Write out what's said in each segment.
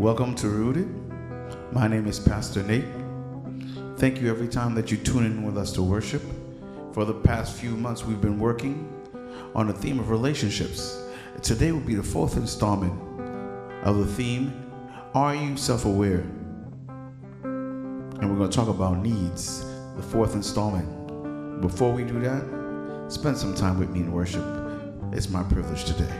Welcome to Rooted. My name is Pastor Nate. Thank you every time that you tune in with us to worship. For the past few months, we've been working on the theme of relationships. Today will be the fourth installment of the theme, Are You Self-Aware? And we're going to talk about needs, the fourth installment. Before we do that, spend some time with me in worship. It's my privilege today.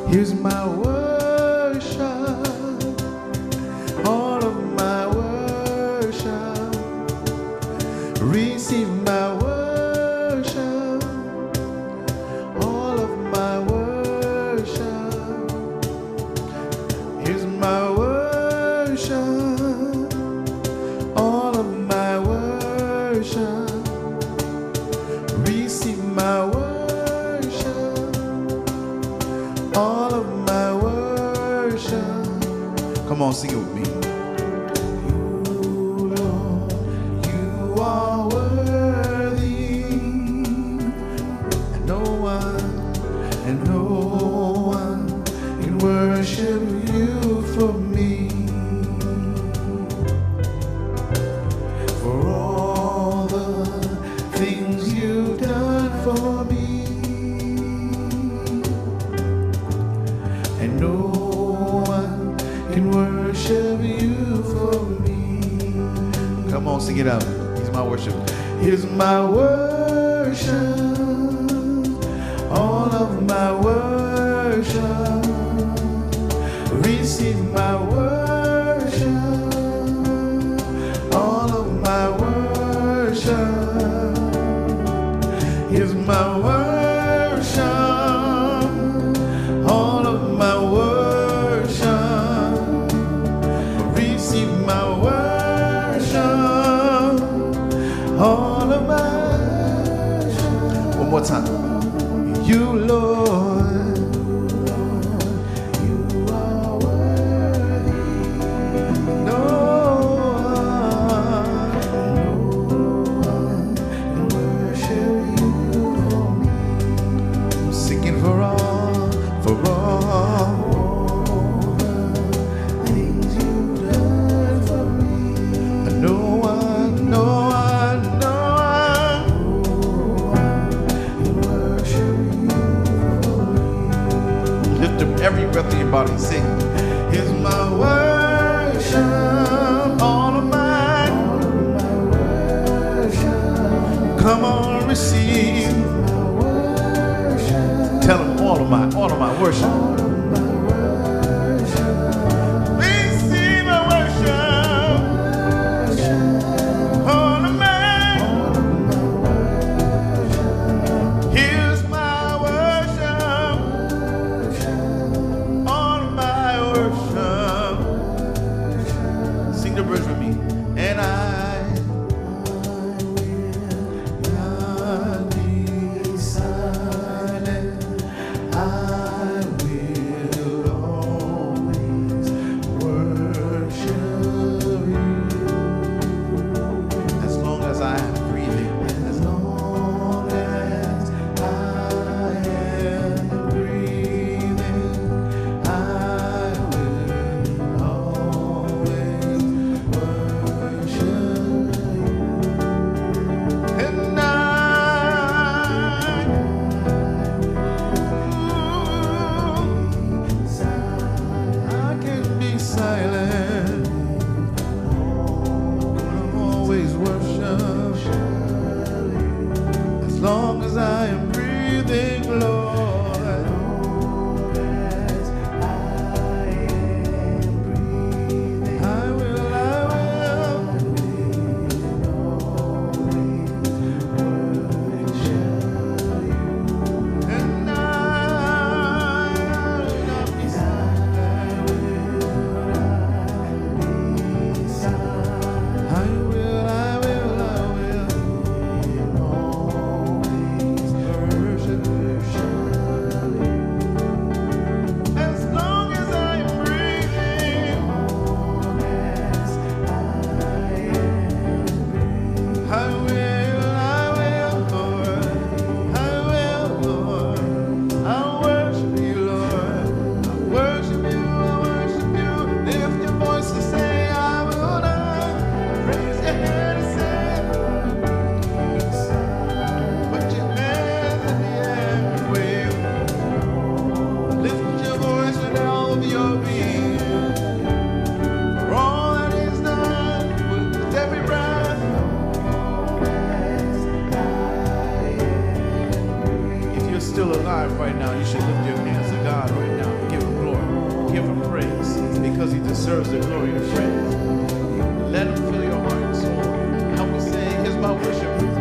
Here's my worship, all of my worship. Receive my worship, all of my worship. Here's my worship, all of my worship. Receive my worship. All of my worship. Come on, sing it with me. You, Lord, you are worthy, and no one can worship you for me. For all the things you've done for me. And no one can worship you for me. Come on, sing it out. Here's my worship. Here's my worship, all of my worship. Receive my worship, all of my worship. Here's my worship. All of my worship. One more time. You, Lord, you are worthy. No one can worship you for me. I'm singing for all the things you've done for me. No one every breath of your body, sing. Here's my worship, all of my worship. Come on, receive my worship. Tell them all of my worship. All of my worship. Receive my worship. All of my worship. Here's my worship. Sing the bridge with me. And I will not be silent. I will always worship you. As long as I am breathing. As long as I am breathing, I will always worship you. And I can be silent. need a friend, let him fill your heart and soul. Help me sing, here's my worship. You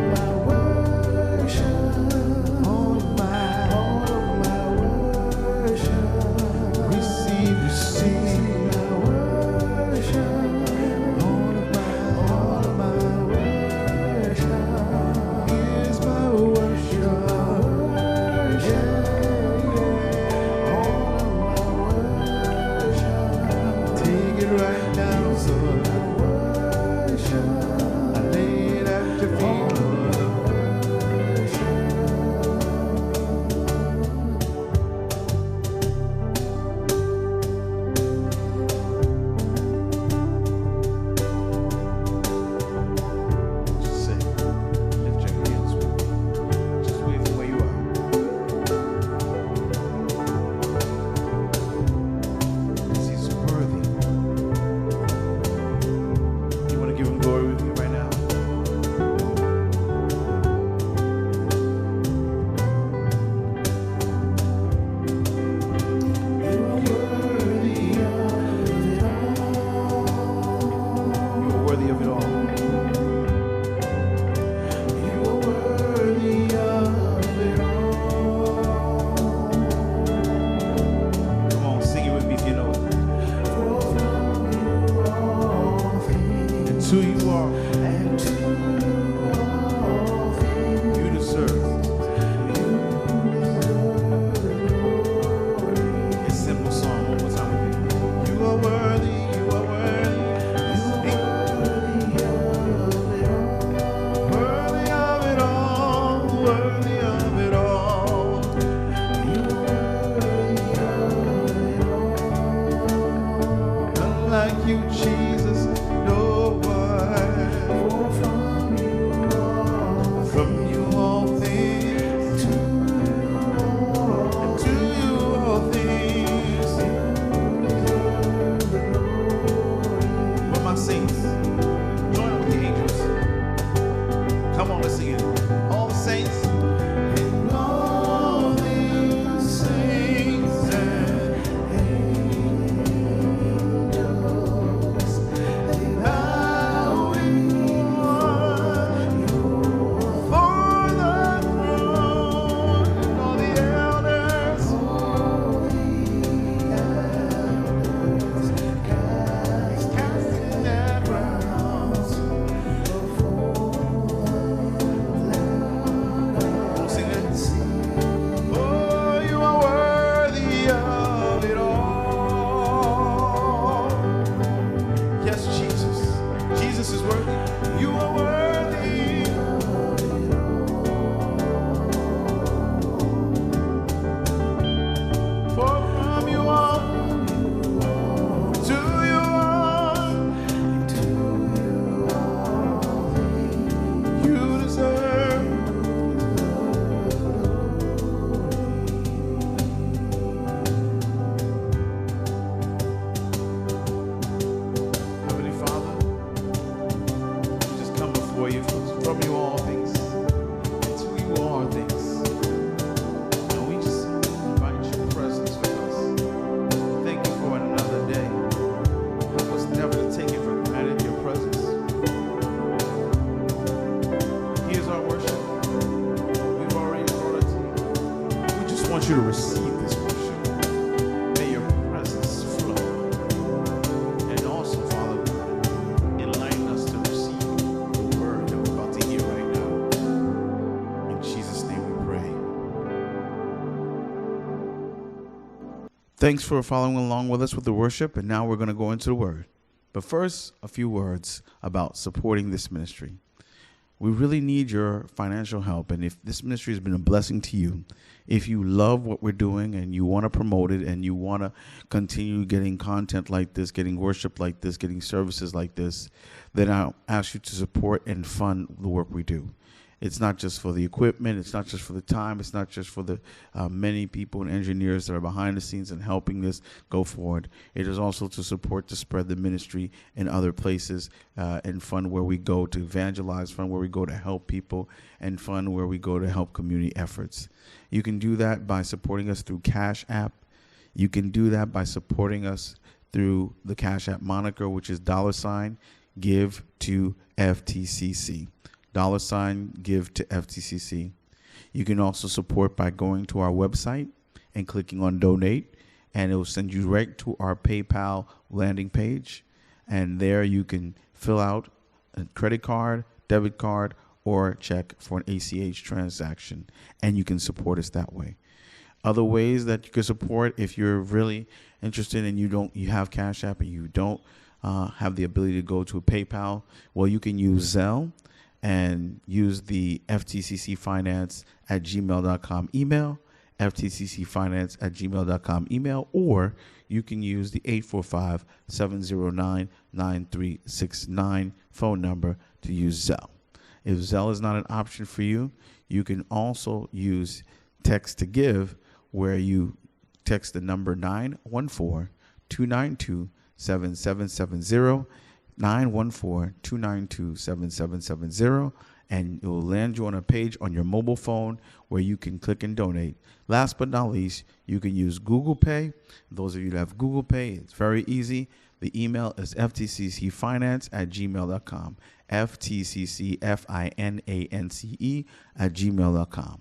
to receive this worship. May your presence flow. And also, Father, enlighten us to receive the word that we're about to hear right now. In Jesus' name we pray. Thanks for following along with us with the worship, and now we're going to go into the word. But first, a few words about supporting this ministry. We really need your financial help, and if this ministry has been a blessing to you, if you love what we're doing and you want to promote it and you want to continue getting content like this, getting worship like this, getting services like this, then I'll ask you to support and fund the work we do. It's not just for the equipment. It's not just for the time. It's not just for the many people and engineers that are behind the scenes and helping this go forward. It is also to support to spread the ministry in other places and fund where we go to evangelize, fund where we go to help people, and fund where we go to help community efforts. You can do that by supporting us through Cash App. You can do that by supporting us through the Cash App moniker, which is $give to FTCC. $give to FTCC. You can also support by going to our website and clicking on donate, and it will send you right to our PayPal landing page. And there you can fill out a credit card, debit card, or check for an ACH transaction, and you can support us that way. Other ways that you can support, if you're really interested and you have Cash App and you don't have the ability to go to a PayPal, well, you can use Zelle and use the ftccfinance@gmail.com email, ftccfinance@gmail.com email, or you can use the 845-709-9369 phone number to use Zelle. If Zelle is not an option for you, you can also use text to give, where you text the number 914-292-7770, 914-292-7770, and it will land you on a page on your mobile phone where you can click and donate. Last but not least, you can use Google Pay. Those of you that have Google Pay, it's very easy. The email is ftccfinance@gmail.com, ftccfinance@gmail.com.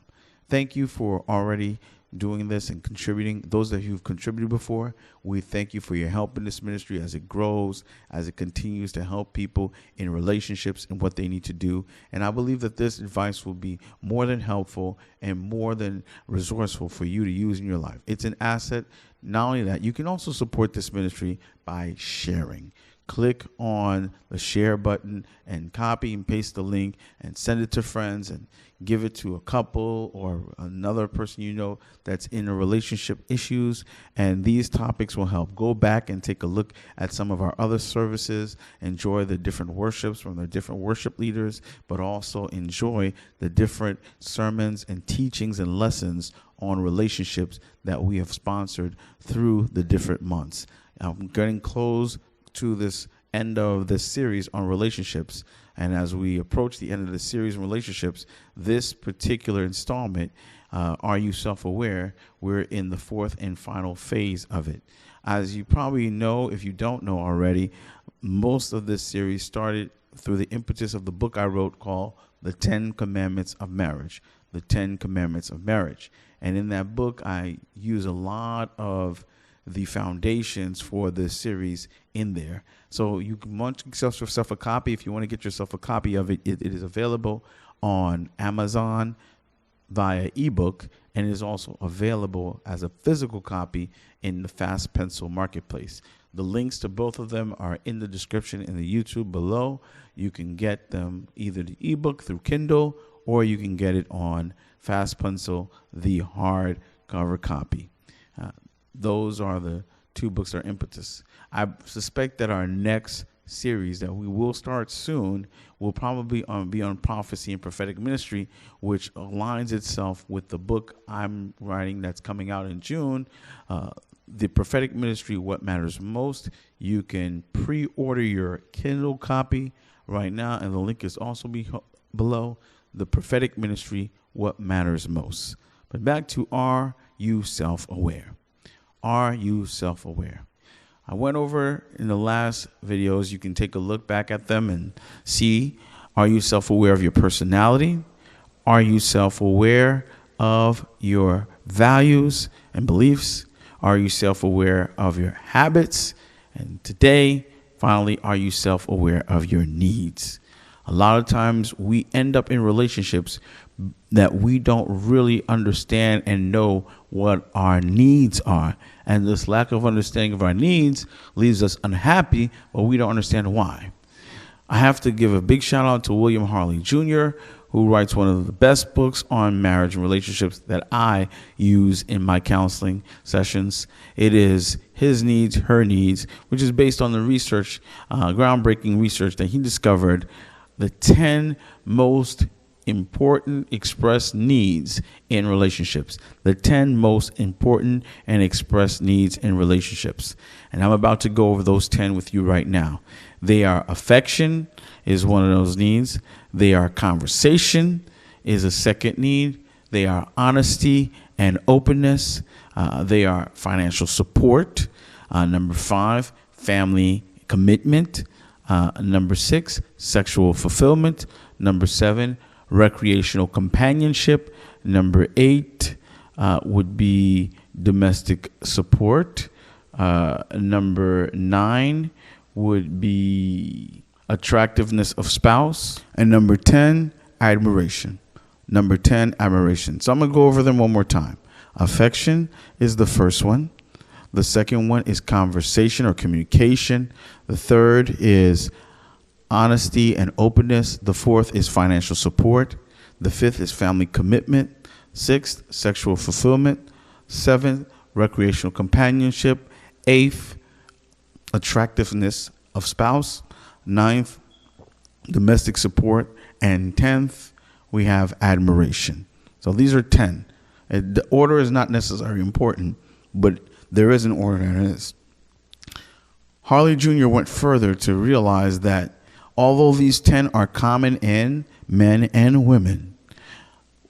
Thank you for already doing this and contributing. Those of you who've contributed before, we thank you for your help in this ministry as it grows, as it continues to help people in relationships and what they need to do. And I believe that this advice will be more than helpful and more than resourceful for you to use in your life. It's an asset. Not only that, you can also support this ministry by sharing. Click on the share button and copy and paste the link and send it to friends and give it to a couple or another person you know that's in a relationship issues. And these topics will help. Go back and take a look at some of our other services. Enjoy the different worships from the different worship leaders, but also enjoy the different sermons and teachings and lessons on relationships that we have sponsored through the different months. I'm getting close to this end of this series on relationships. And as we approach the end of the series on relationships, this particular installment, Are You Self-Aware? We're in the fourth and final phase of it. As you probably know, if you don't know already, most of this series started through the impetus of the book I wrote called The 10 Commandments of Marriage. The 10 Commandments of Marriage. And in that book, I use a lot of the foundations for this series in there. So you can want yourself a copy. If you want to get yourself a copy of it, it is available on Amazon via ebook, and it is also available as a physical copy in the Fast Pencil Marketplace. The links to both of them are in the description in the YouTube below. You can get them either the ebook through Kindle, or you can get it on Fast Pencil, the hardcover copy. Those are the two books that are impetus. I suspect that our next series that we will start soon will probably be on prophecy and prophetic ministry, which aligns itself with the book I'm writing that's coming out in June, The Prophetic Ministry, What Matters Most. You can pre-order your Kindle copy right now, and the link is also below. The Prophetic Ministry, What Matters Most. But back to Are You Self-Aware? Are you self-aware? I went over in the last videos. You can take a look back at them and see, are you self-aware of your personality? Are you self-aware of your values and beliefs? Are you self-aware of your habits? And today, finally, are you self-aware of your needs? A lot of times we end up in relationships that we don't really understand and know what our needs are. And this lack of understanding of our needs leaves us unhappy, but we don't understand why. I have to give a big shout out to William Harley Jr., who writes one of the best books on marriage and relationships that I use in my counseling sessions. It is His Needs, Her Needs, which is based on the research, groundbreaking research that he discovered, the 10 most important expressed needs in relationships. The 10 most important and expressed needs in relationships. And I'm about to go over those 10 with you right now. They are affection is one of those needs. They are conversation is a second need. They are honesty and openness. They are financial support. Number 5, family commitment. Number 6, sexual fulfillment. Number 7, recreational companionship. Number 8 would be domestic support. Number 9 would be attractiveness of spouse. And number 10, admiration. Number 10, admiration. So I'm going to go over them one more time. Affection is the first one. The second one is conversation or communication. The third is honesty and openness. The fourth is financial support. The fifth is family commitment. Sixth, sexual fulfillment. Seventh, recreational companionship. Eighth, attractiveness of spouse. Ninth, domestic support. And 10th, we have admiration. So these are 10. The order is not necessarily important, but there is an order that is. Harley Jr. went further to realize that although these 10 are common in men and women,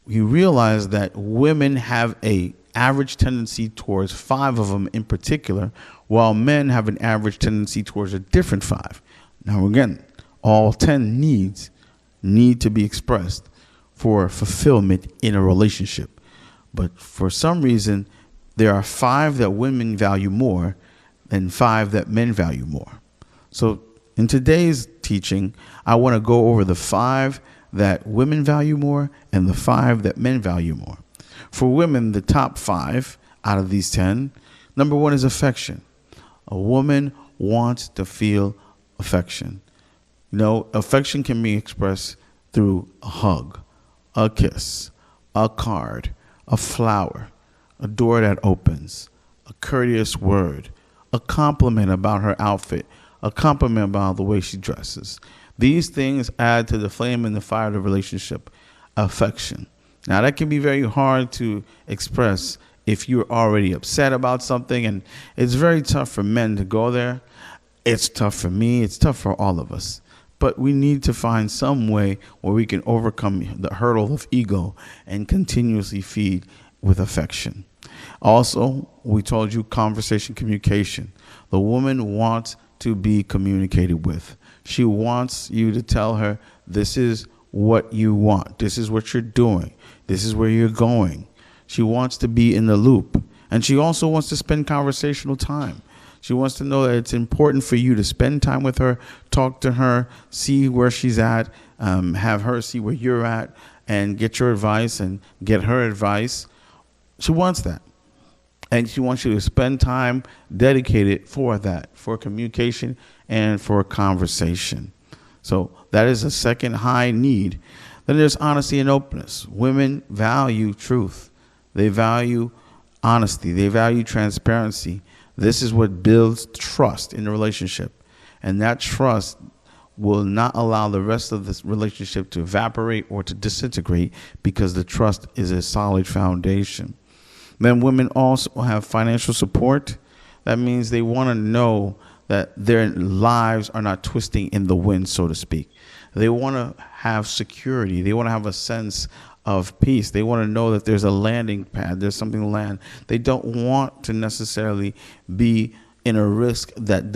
he realized that women have an average tendency towards 5 of them in particular, while men have an average tendency towards a different 5. Now, again, all 10 needs need to be expressed for fulfillment in a relationship. But for some reason, there are 5 that women value more than 5 that men value more. So in today's teaching, I want to go over the 5 that women value more and the 5 that men value more. For women, the top 5 out of these 10, number 1 is affection. A woman wants to feel affection. You know, affection can be expressed through a hug, a kiss, a card, a flower, a door that opens, a courteous word, a compliment about her outfit, a compliment about the way she dresses. These things add to the flame and the fire of the relationship, affection. Now, that can be very hard to express if you're already upset about something, and it's very tough for men to go there. It's tough for me. It's tough for all of us. But we need to find some way where we can overcome the hurdle of ego and continuously feed with affection. Also, we told you conversation, communication. The woman wants to be communicated with. She wants you to tell her, this is what you want. This is what you're doing. This is where you're going. She wants to be in the loop. And she also wants to spend conversational time. She wants to know that it's important for you to spend time with her, talk to her, see where she's at, have her see where you're at, and get your advice and get her advice. She wants that. And she wants you to spend time dedicated for that, for communication and for conversation. So that is a second high need. Then there's honesty and openness. Women value truth. They value honesty. They value transparency. This is what builds trust in the relationship. And that trust will not allow the rest of this relationship to evaporate or to disintegrate, because the trust is a solid foundation. Then women also have financial support. That means they want to know that their lives are not twisting in the wind, so to speak. They want to have security. They want to have a sense of peace. They want to know that there's a landing pad. There's something to land. They don't want to necessarily be in a risk that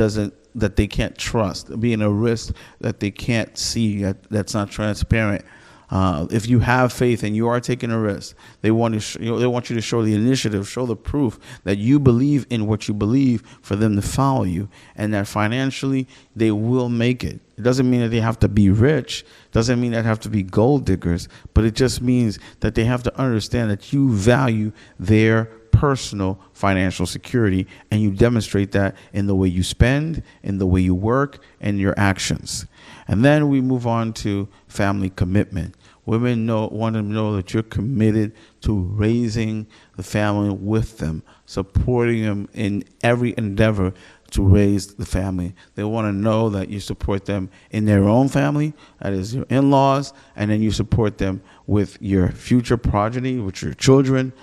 they can't trust, be in a risk that they can't see, that's not transparent. If you have faith and you are taking a risk, they want you to show the initiative, show the proof that you believe in what you believe for them to follow you, and that financially they will make it. It doesn't mean that they have to be rich. It doesn't mean that they have to be gold diggers, but it just means that they have to understand that you value their personal financial security, and you demonstrate that in the way you spend, in the way you work, and your actions. And then we move on to family commitment. Women want to know that you're committed to raising the family with them, supporting them in every endeavor to raise the family. They want to know that you support them in their own family, that is your in-laws, and then you support them with your future progeny, with your children.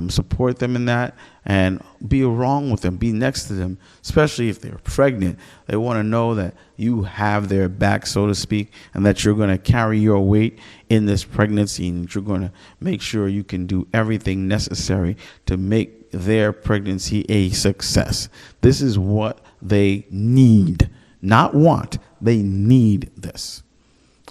Support them in that and be along with them, be next to them, especially if they're pregnant. They want to know that you have their back, so to speak, and that you're going to carry your weight in this pregnancy, and that you're going to make sure you can do everything necessary to make their pregnancy a success. This is what they need, not want, they need this.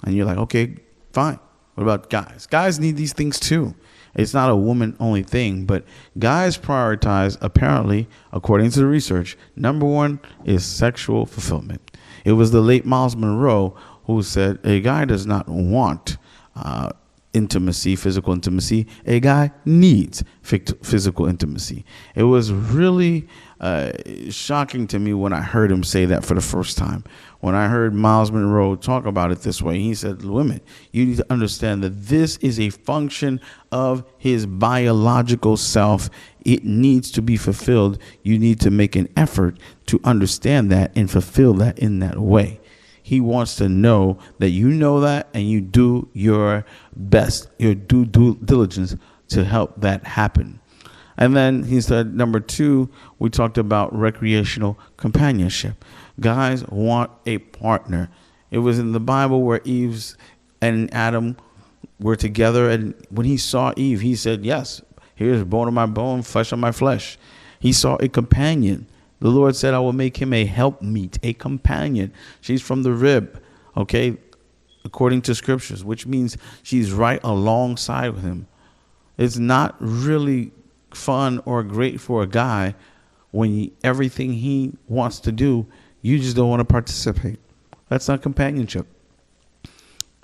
And you're like, okay, fine. What about guys? Guys need these things too. It's not a woman only thing, but guys prioritize, apparently, according to the research, number one is sexual fulfillment. It was the late Miles Monroe who said a guy does not want intimacy, physical intimacy. A guy needs physical intimacy. It was really shocking to me when I heard him say that for the first time. When I heard Miles Monroe talk about it this way, he said, women, you need to understand that this is a function of his biological self. It needs to be fulfilled. You need to make an effort to understand that and fulfill that in that way. He wants to know that you know that and you do your best, your due diligence to help that happen. And then he said, number two, we talked about recreational companionship. Guys want a partner. It was in the Bible where Eve and Adam were together. And when he saw Eve, he said, yes, here's bone of my bone, flesh of my flesh. He saw a companion. The Lord said, I will make him a helpmeet, a companion. She's from the rib, okay, according to scriptures, which means she's right alongside with him. It's not really fun or great for a guy when everything he wants to do, you just don't want to participate. That's not companionship.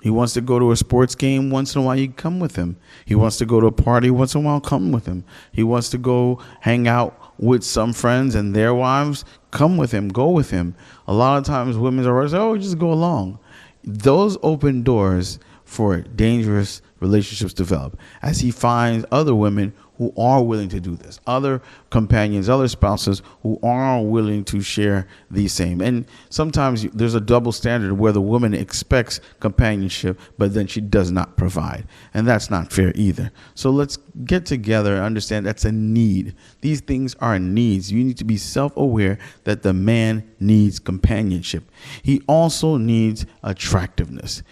He wants to go to a sports game once in a while, you come with him. He wants to go to a party once in a while, come with him. He wants to go hang out with some friends and their wives, come with him, go with him. A lot of times women are always, oh, just go along. Those open doors for dangerous relationships develop as he finds other women who are willing to do this, other companions, other spouses who are willing to share the same. And sometimes there's a double standard where the woman expects companionship, but then she does not provide. And that's not fair either. So let's get together and understand that's a need. These things are needs. You need to be self-aware that the man needs companionship. He also needs attractiveness.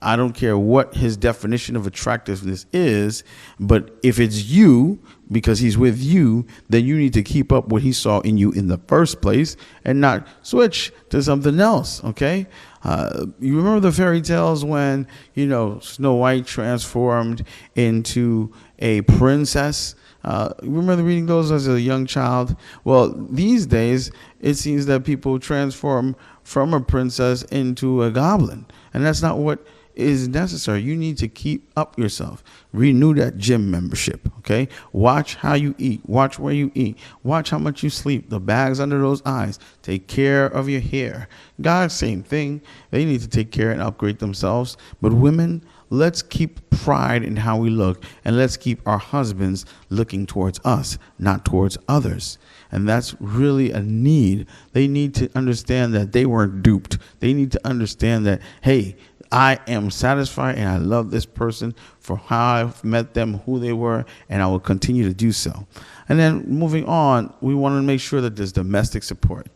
I don't care what his definition of attractiveness is, but if it's you, because he's with you, then you need to keep up what he saw in you in the first place and not switch to something else, okay? You remember the fairy tales when, Snow White transformed into a princess? Remember reading those as a young child? Well, these days, it seems that people transform from a princess into a goblin, and that's not what is necessary. You need to keep up yourself. Renew that gym membership, okay? Watch how you eat. Watch where you eat. Watch how much you sleep. The bags under those eyes. Take care of your hair. Guys, same thing. They need to take care and upgrade themselves. But women, let's keep pride in how we look, and let's keep our husbands looking towards us, not towards others. And that's really a need. They need to understand that they weren't duped. They need to understand that, hey, I am satisfied and I love this person for how I've met them, who they were, and I will continue to do so. And then moving on, we want to make sure that there's domestic support.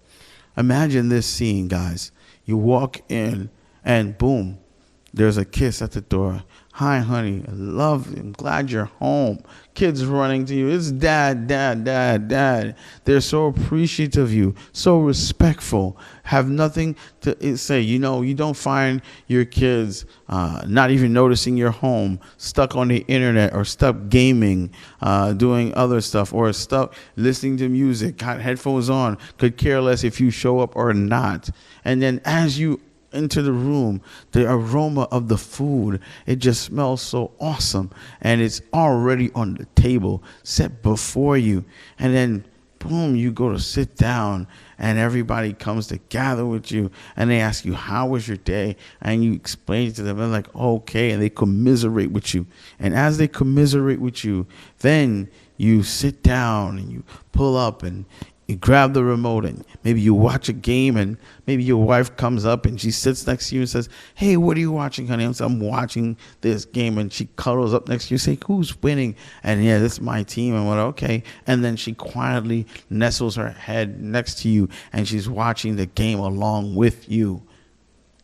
Imagine this scene, guys. You walk in and boom, there's a kiss at the door. Hi, honey. I love you. I'm glad you're home. Kids running to you. It's dad, dad, dad, dad. They're so appreciative of you, so respectful. Have nothing to say. You don't find your kids not even noticing your home, stuck on the internet or stuck gaming, doing other stuff, or stuck listening to music, got headphones on, could care less if you show up or not. And then as you into the room, the aroma of the food, it just smells so awesome, and it's already on the table set before you, and then boom, you go to sit down and everybody comes to gather with you and they ask you, how was your day? And you explain it to them. They're like, okay, and they commiserate with you. And as they commiserate with you, then you sit down and you pull up and you grab the remote and maybe you watch a game, and maybe your wife comes up and she sits next to you and says, hey, what are you watching, honey? I'm watching this game. And she cuddles up next to you, say, who's winning? And yeah, this is my team. And what? Okay. And then she quietly nestles her head next to you and she's watching the game along with you.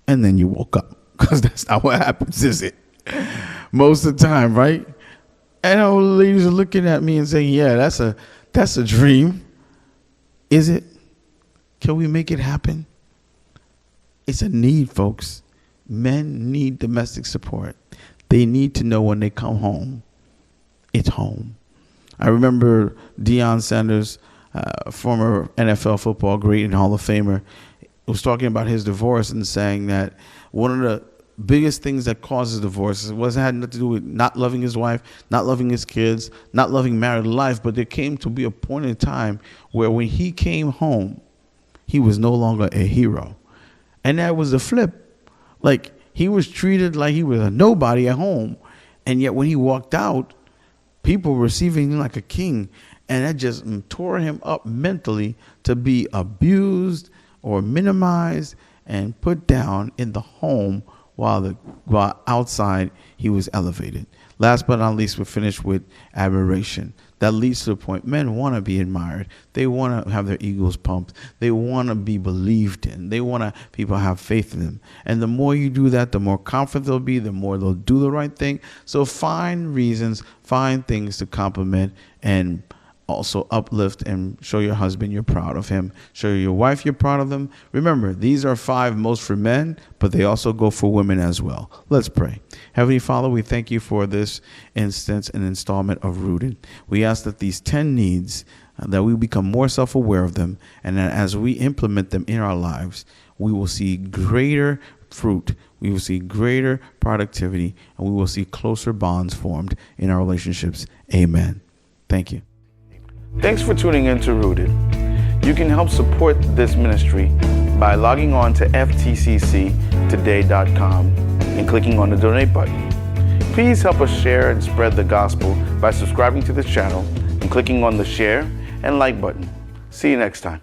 And then you woke up, because that's not what happens, is it? Most of the time, right? And all the ladies are looking at me and saying, yeah, that's a dream. Is it? Can we make it happen? It's a need, folks. Men need domestic support. They need to know when they come home, it's home. I remember Deion Sanders, former NFL football great and Hall of Famer, was talking about his divorce and saying that one of the biggest things that causes divorce had nothing to do with not loving his wife, not loving his kids, not loving married life, but there came to be a point in time where when he came home, he was no longer a hero. And that was the flip. Like, he was treated like he was a nobody at home. And yet when he walked out, people were receiving him like a king. And that just tore him up mentally to be abused or minimized and put down in the home while outside he was elevated. Last but not least, we're finished with admiration. That leads to the point, men want to be admired. They want to have their egos pumped. They want to be believed in. They want people to have faith in them. And the more you do that, the more confident they'll be, the more they'll do the right thing. So find reasons, find things to compliment and also uplift and show your husband you're proud of him. Show your wife you're proud of them. Remember, these are 5 most for men, but they also go for women as well. Let's pray. Heavenly Father, we thank you for this instance and installment of Rooted. We ask that these 10 needs, that we become more self-aware of them, and that as we implement them in our lives, we will see greater fruit, we will see greater productivity, and we will see closer bonds formed in our relationships. Amen. Thank you. Thanks for tuning in to Rooted. You can help support this ministry by logging on to ftcctoday.com and clicking on the donate button. Please help us share and spread the gospel by subscribing to this channel and clicking on the share and like button. See you next time.